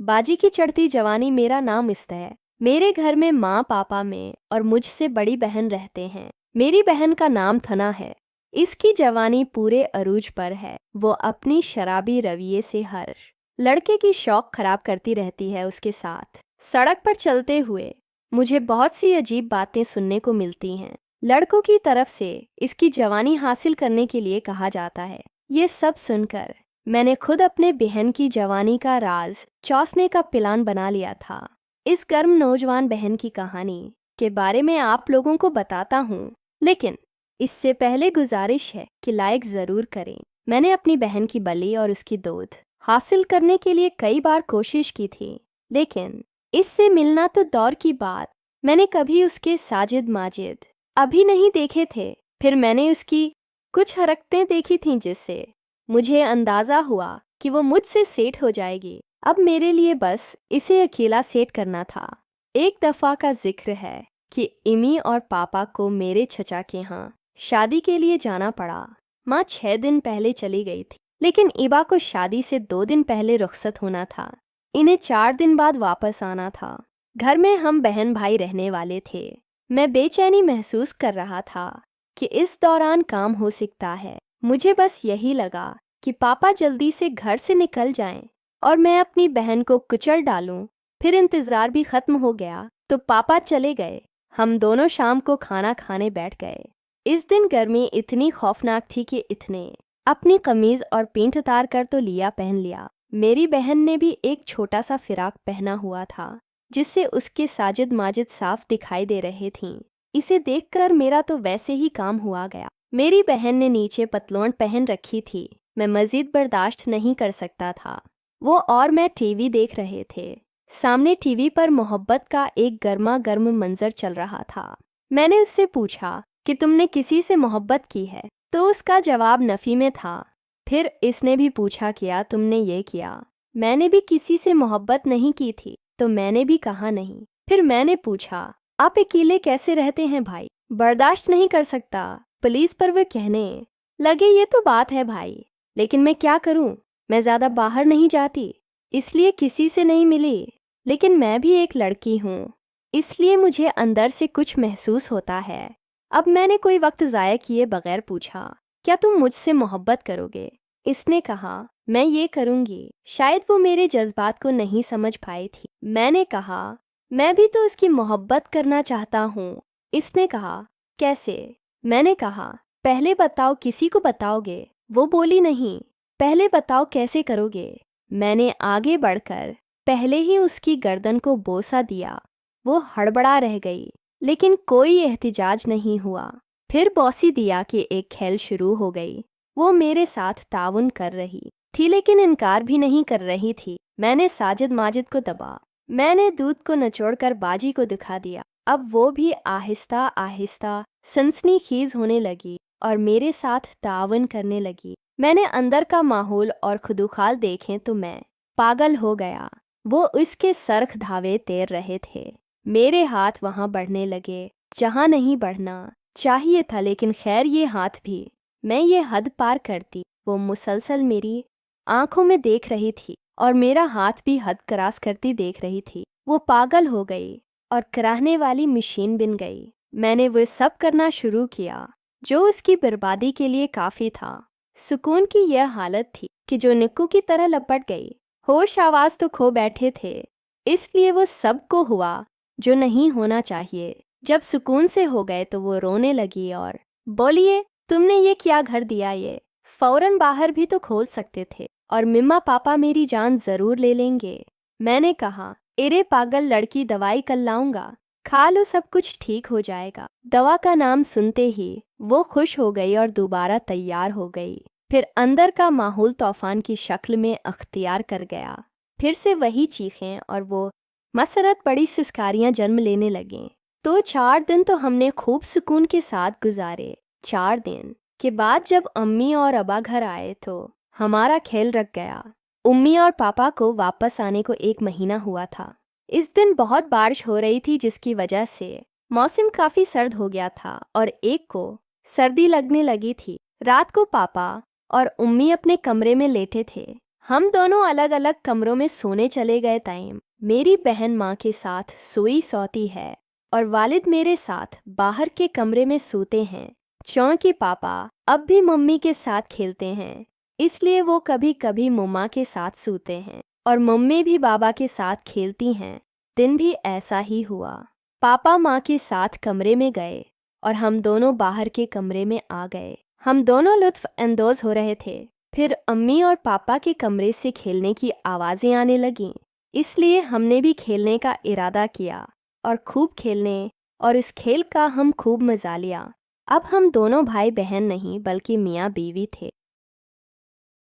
बाजी की चढ़ती जवानी मेरा नाम इस्त है। मेरे घर में माँ पापा में और मुझसे बड़ी बहन रहते हैं। मेरी बहन का नाम थना है। इसकी जवानी पूरे अरूज पर है। वो अपनी शराबी रवैये से हर लड़के की शौक खराब करती रहती है। उसके साथ सड़क पर चलते हुए मुझे बहुत सी अजीब बातें सुनने को मिलती हैं। लड़कों की तरफ से इसकी जवानी हासिल करने के लिए कहा जाता है। ये सब सुनकर मैंने खुद अपने बहन की जवानी का राज चौंसने का प्लान बना लिया था। इस गर्म नौजवान बहन की कहानी के बारे में आप लोगों को बताता हूँ, लेकिन इससे पहले गुजारिश है कि लाइक ज़रूर करें। मैंने अपनी बहन की बली और उसकी दूध हासिल करने के लिए कई बार कोशिश की थी, लेकिन इससे मिलना तो दौर की बात। मैंने कभी उसके साजिद माजिद अभी नहीं देखे थे। फिर मैंने उसकी कुछ हरकतें देखी थीं जिससे मुझे अंदाज़ा हुआ कि वो मुझसे सेट हो जाएगी। अब मेरे लिए बस इसे अकेला सेट करना था। एक दफ़ा का जिक्र है कि इमी और पापा को मेरे चचा के यहाँ शादी के लिए जाना पड़ा। माँ 6 दिन पहले चली गई थी, लेकिन इबा को शादी से 2 दिन पहले रुखसत होना था। इन्हें 4 दिन बाद वापस आना था। घर में हम बहन भाई रहने वाले थे। मैं बेचैनी महसूस कर रहा था कि इस दौरान काम हो सकता है। मुझे बस यही लगा कि पापा जल्दी से घर से निकल जाएं और मैं अपनी बहन को कुचल डालूं। फिर इंतज़ार भी ख़त्म हो गया तो पापा चले गए। हम दोनों शाम को खाना खाने बैठ गए। इस दिन गर्मी इतनी खौफनाक थी कि इतने अपनी कमीज़ और पेंट उतार कर तो लिया पहन लिया। मेरी बहन ने भी एक छोटा सा फिराक पहना हुआ था जिससे उसके साजिद माजिद साफ दिखाई दे रहे थीं। इसे देखकर मेरा तो वैसे ही काम हुआ गया। मेरी बहन ने नीचे पतलून पहन रखी थी। मैं मज़ीद बर्दाश्त नहीं कर सकता था। वो और मैं टीवी देख रहे थे। सामने टीवी पर मोहब्बत का एक गर्मा गर्म मंजर चल रहा था। मैंने उससे पूछा कि तुमने किसी से मोहब्बत की है, तो उसका जवाब नफ़ी में था। फिर इसने भी पूछा क्या तुमने ये किया। मैंने भी किसी से मोहब्बत नहीं की थी, तो मैंने भी कहा नहीं। फिर मैंने पूछा आप अकेले कैसे रहते हैं भाई, बर्दाश्त नहीं कर सकता। पुलिस पर वो कहने लगे ये तो बात है भाई, लेकिन मैं क्या करूं, मैं ज़्यादा बाहर नहीं जाती, इसलिए किसी से नहीं मिली। लेकिन मैं भी एक लड़की हूँ, इसलिए मुझे अंदर से कुछ महसूस होता है। अब मैंने कोई वक्त ज़ाया किए बगैर पूछा क्या तुम मुझसे मोहब्बत करोगे। इसने कहा मैं ये करूँगी। शायद वो मेरे जज्बात को नहीं समझ पाई थी। मैंने कहा मैं भी तो उसकी मोहब्बत करना चाहता हूँ। इसने कहा कैसे। मैंने कहा पहले बताओ किसी को बताओगे। वो बोली नहीं, पहले बताओ कैसे करोगे। मैंने आगे बढ़कर पहले ही उसकी गर्दन को बोसा दिया। वो हड़बड़ा रह गई, लेकिन कोई एहतिजाज नहीं हुआ। फिर बौसी दिया कि एक खेल शुरू हो गई। वो मेरे साथ ताउन कर रही थी, लेकिन इनकार भी नहीं कर रही थी। मैंने साजिद माजिद को दबा। मैंने दूध को निचोड़कर बाजी को दिखा दिया। अब वो भी आहिस्ता आहिस्ता सनसनीखेज होने लगी और मेरे साथ ताउन करने लगी। मैंने अंदर का माहौल और खुदुखाल देखें तो मैं पागल हो गया। वो उसके सरख धावे तैर रहे थे। मेरे हाथ वहां बढ़ने लगे जहां नहीं बढ़ना चाहिए था, लेकिन खैर ये हाथ भी मैं ये हद पार करती। वो मुसलसल मेरी आंखों में देख रही थी और मेरा हाथ भी हद क्रॉस करती देख रही थी। वो पागल हो गई और कराहने वाली मशीन बन गई। मैंने वो सब करना शुरू किया जो उसकी बर्बादी के लिए काफ़ी था। सुकून की यह हालत थी कि जो निक्कू की तरह लपट गई। होश आवाज़ तो खो बैठे थे, इसलिए वो सबको हुआ जो नहीं होना चाहिए। जब सुकून से हो गए तो वो रोने लगी और बोलिए तुमने ये क्या घर दिया, ये फौरन बाहर भी तो खोल सकते थे और मिम्मा पापा मेरी जान ज़रूर ले लेंगे। मैंने कहा अरे पागल लड़की, दवाई कल लाऊंगा, खा लो सब कुछ ठीक हो जाएगा। दवा का नाम सुनते ही वो खुश हो गई और दोबारा तैयार हो गई। फिर अंदर का माहौल तूफान की शक्ल में अख्तियार कर गया। फिर से वही चीखें और वो मसरत बड़ी सिसकारियां जन्म लेने लगीं। तो 4 दिन तो हमने खूब सुकून के साथ गुजारे। 4 दिन के बाद जब अम्मी और अबा घर आए तो हमारा खेल रख गया। उम्मी और पापा को वापस आने को 1 महीना हुआ था। इस दिन बहुत बारिश हो रही थी, जिसकी वजह से मौसम काफ़ी सर्द हो गया था और एक को सर्दी लगने लगी थी। रात को पापा और उम्मी अपने कमरे में लेटे थे। हम दोनों अलग अलग कमरों में सोने चले गए टाइम मेरी बहन माँ के साथ सोती है और वालिद मेरे साथ बाहर के कमरे में सोते हैं। क्योंकि पापा अब भी मम्मी के साथ खेलते हैं, इसलिए वो कभी कभी मम्मा के साथ सोते हैं और मम्मी भी बाबा के साथ खेलती हैं। दिन भी ऐसा ही हुआ। पापा माँ के साथ कमरे में गए और हम दोनों बाहर के कमरे में आ गए। हम दोनों लुत्फ अंदोज हो रहे थे। फिर अम्मी और पापा के कमरे से खेलने की आवाज़ें आने लगीं, इसलिए हमने भी खेलने का इरादा किया और खूब खेलने और इस खेल का हम खूब मज़ा लिया। अब हम दोनों भाई बहन नहीं बल्कि मियाँ बीवी थे।